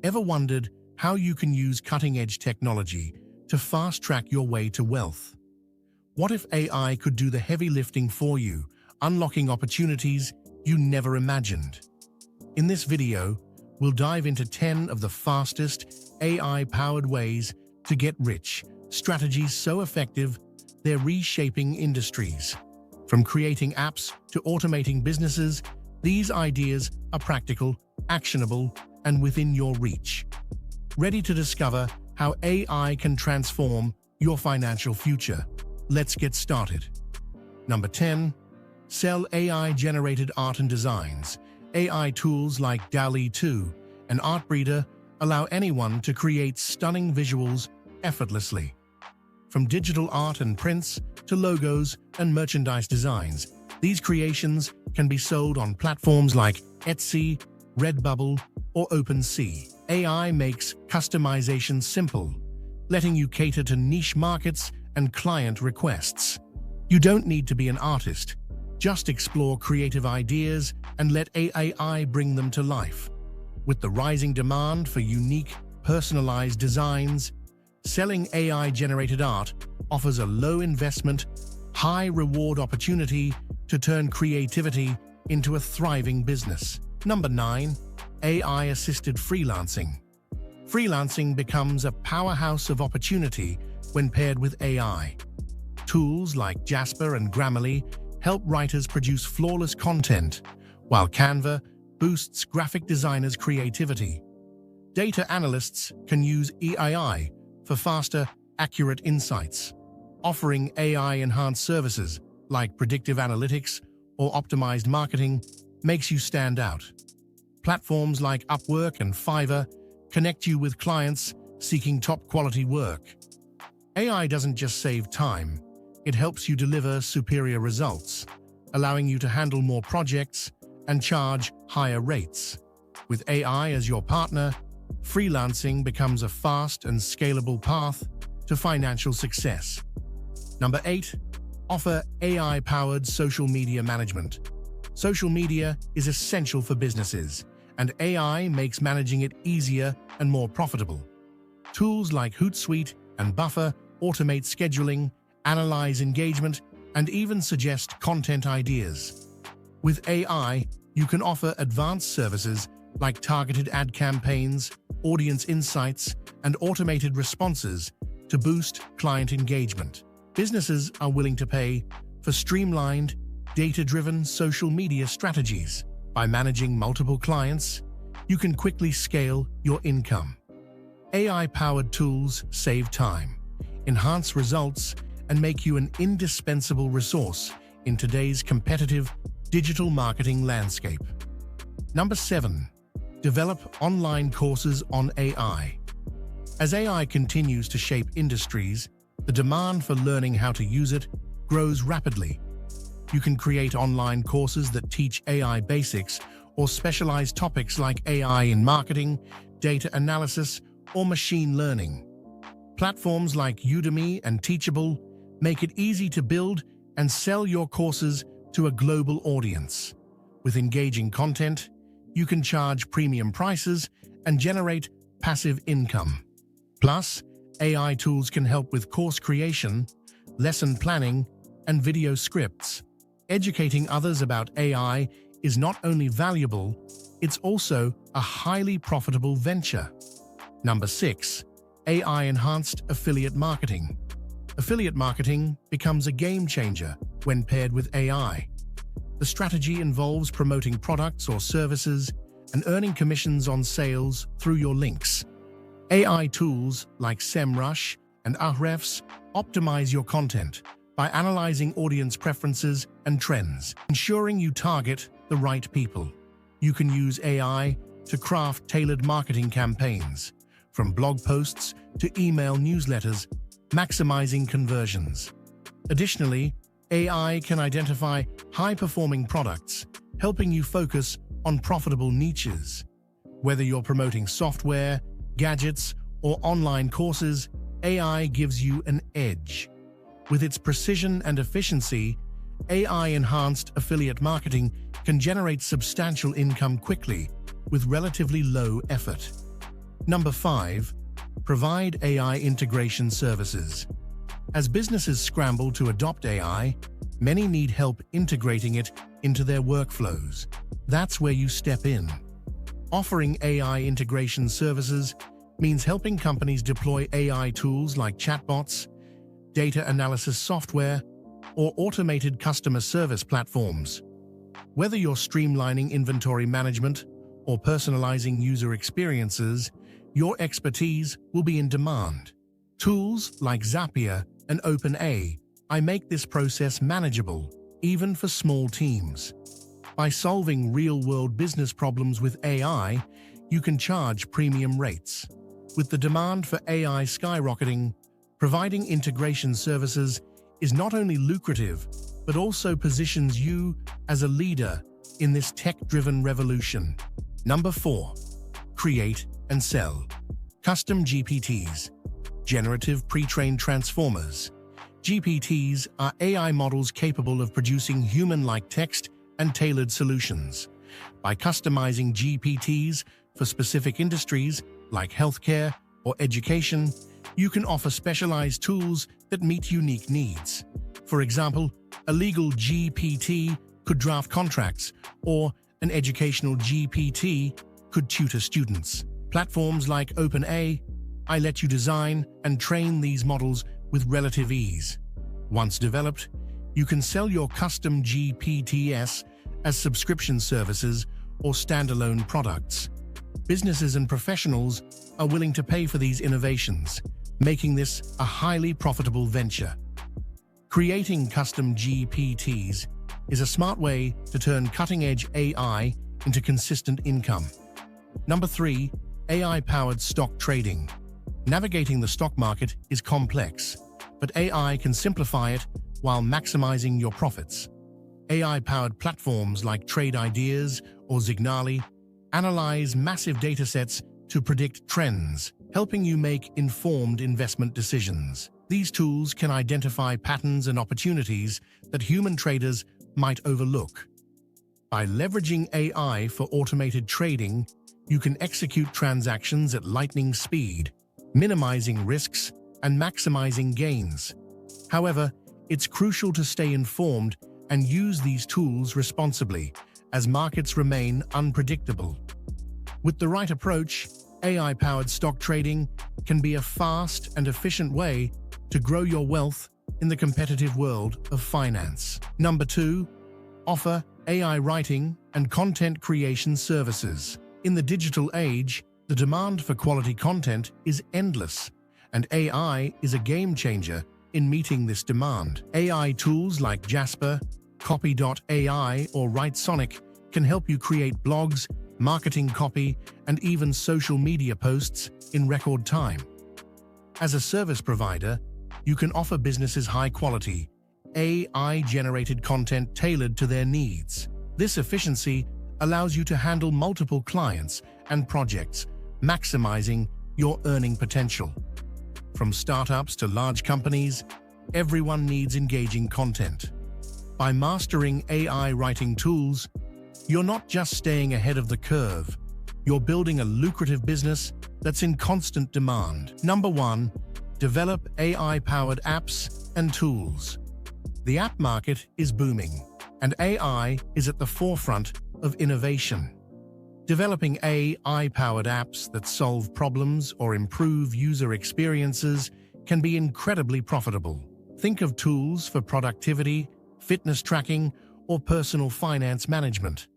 Ever wondered how you can use cutting-edge technology to fast-track your way to wealth? What if AI could do the heavy lifting for you, unlocking opportunities you never imagined? In this video, we'll dive into 10 of the fastest AI-powered ways to get rich, strategies so effective they're reshaping industries. From creating apps to automating businesses, these ideas are practical, actionable, and within your reach. Ready to discover how AI can transform your financial future? Let's get started. Number 10. Sell AI-generated art and designs. AI tools like DALL-E 2 and Artbreeder allow anyone to create stunning visuals effortlessly. From digital art and prints to logos and merchandise designs, these creations can be sold on platforms like Etsy, Redbubble, or OpenSea. AI makes customization simple, letting you cater to niche markets and client requests. You don't need to be an artist. Just explore creative ideas and let AI bring them to life. With the rising demand for unique, personalized designs, selling AI-generated art offers a low-investment, high-reward opportunity to turn creativity into a thriving business. Number 9. AI-assisted freelancing. Freelancing becomes a powerhouse of opportunity when paired with AI. Tools like Jasper and Grammarly help writers produce flawless content, while Canva boosts graphic designers' creativity. Data analysts can use AI for faster, accurate insights. Offering AI-enhanced services like predictive analytics or optimized marketing makes you stand out. Platforms like Upwork and Fiverr connect you with clients seeking top-quality work. AI doesn't just save time, it helps you deliver superior results, allowing you to handle more projects and charge higher rates. With AI as your partner, freelancing becomes a fast and scalable path to financial success. Number 8. Offer AI-powered social media management. Social media is essential for businesses, and AI makes managing it easier and more profitable. Tools like Hootsuite and Buffer automate scheduling, analyze engagement, and even suggest content ideas. With AI, you can offer advanced services like targeted ad campaigns, audience insights, and automated responses to boost client engagement. Businesses are willing to pay for streamlined, data-driven social media strategies. By managing multiple clients, you can quickly scale your income. AI-powered tools save time, enhance results, and make you an indispensable resource in today's competitive digital marketing landscape. Number 7. Develop online courses on AI. As AI continues to shape industries, the demand for learning how to use it grows rapidly. You can create online courses that teach AI basics or specialized topics like AI in marketing, data analysis, or machine learning. Platforms like Udemy and Teachable make it easy to build and sell your courses to a global audience. With engaging content, you can charge premium prices and generate passive income. Plus, AI tools can help with course creation, lesson planning, and video scripts. Educating others about AI is not only valuable, it's also a highly profitable venture. Number 6. AI-enhanced affiliate marketing. Affiliate marketing becomes a game changer when paired with AI. The strategy involves promoting products or services and earning commissions on sales through your links. AI tools like SEMrush and Ahrefs optimize your content by analyzing audience preferences and trends, ensuring you target the right people. You can use AI to craft tailored marketing campaigns, from blog posts to email newsletters, maximizing conversions. Additionally, AI can identify high-performing products, helping you focus on profitable niches. Whether you're promoting software, gadgets, or online courses, AI gives you an edge. With its precision and efficiency, AI-enhanced affiliate marketing can generate substantial income quickly with relatively low effort. Number 5. Provide AI integration services. As businesses scramble to adopt AI, many need help integrating it into their workflows. That's where you step in. Offering AI integration services means helping companies deploy AI tools like chatbots, data analysis software, or automated customer service platforms. Whether you're streamlining inventory management or personalizing user experiences, your expertise will be in demand. Tools like Zapier and OpenAI make this process manageable, even for small teams. By solving real-world business problems with AI, you can charge premium rates. With the demand for AI skyrocketing, providing integration services is not only lucrative, but also positions you as a leader in this tech-driven revolution. Number 4. Create and sell. Custom GPTs, generative pre-trained transformers. GPTs are AI models capable of producing human-like text and tailored solutions. By customizing GPTs for specific industries like healthcare or education, you can offer specialized tools that meet unique needs. For example, a legal GPT could draft contracts, or an educational GPT could tutor students. Platforms like OpenAI let you design and train these models with relative ease. Once developed, you can sell your custom GPTs as subscription services or standalone products. Businesses and professionals are willing to pay for these innovations, making this a highly profitable venture. Creating custom GPTs is a smart way to turn cutting-edge AI into consistent income. Number 3. AI-powered stock trading. Navigating the stock market is complex, but AI can simplify it while maximizing your profits. AI-powered platforms like Trade Ideas or Signali analyze massive datasets to predict trends, helping you make informed investment decisions. These tools can identify patterns and opportunities that human traders might overlook. By leveraging AI for automated trading, you can execute transactions at lightning speed, minimizing risks and maximizing gains. However, it's crucial to stay informed and use these tools responsibly, as markets remain unpredictable. With the right approach, AI-powered stock trading can be a fast and efficient way to grow your wealth in the competitive world of finance. Number 2. Offer AI writing and content creation services. In the digital age, the demand for quality content is endless, and AI is a game changer in meeting this demand. AI tools like Jasper, Copy.ai, or WriteSonic can help you create blogs, marketing copy, and even social media posts in record time. As a service provider, you can offer businesses high-quality, AI-generated content tailored to their needs. This efficiency allows you to handle multiple clients and projects, maximizing your earning potential. From startups to large companies, everyone needs engaging content. By mastering AI writing tools, you're not just staying ahead of the curve, you're building a lucrative business that's in constant demand. Number 1. Develop AI-powered apps and tools. The app market is booming, and AI is at the forefront of innovation. Developing AI-powered apps that solve problems or improve user experiences can be incredibly profitable. Think of tools for productivity, fitness tracking, or personal finance management.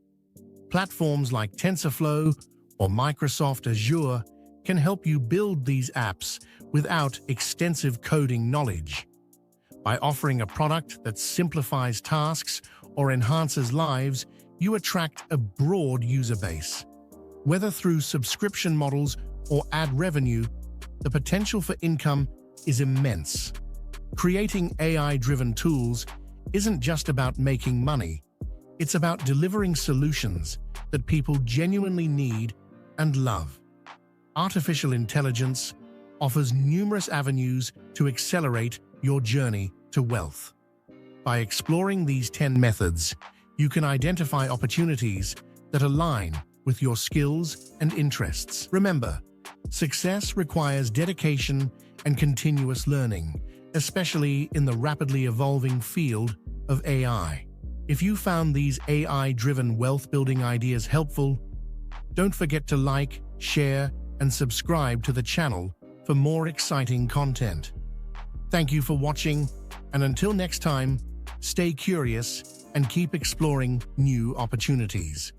Platforms like TensorFlow or Microsoft Azure can help you build these apps without extensive coding knowledge. By offering a product that simplifies tasks or enhances lives, you attract a broad user base. Whether through subscription models or ad revenue, the potential for income is immense. Creating AI-driven tools isn't just about making money, it's about delivering solutions that people genuinely need and love. Artificial intelligence offers numerous avenues to accelerate your journey to wealth. By exploring these 10 methods, you can identify opportunities that align with your skills and interests. Remember, Success requires dedication and continuous learning, especially in the rapidly evolving field of AI. If you found these AI-driven wealth-building ideas helpful, don't forget to like, share, and subscribe to the channel for more exciting content. Thank you for watching, and until next time, stay curious and keep exploring new opportunities.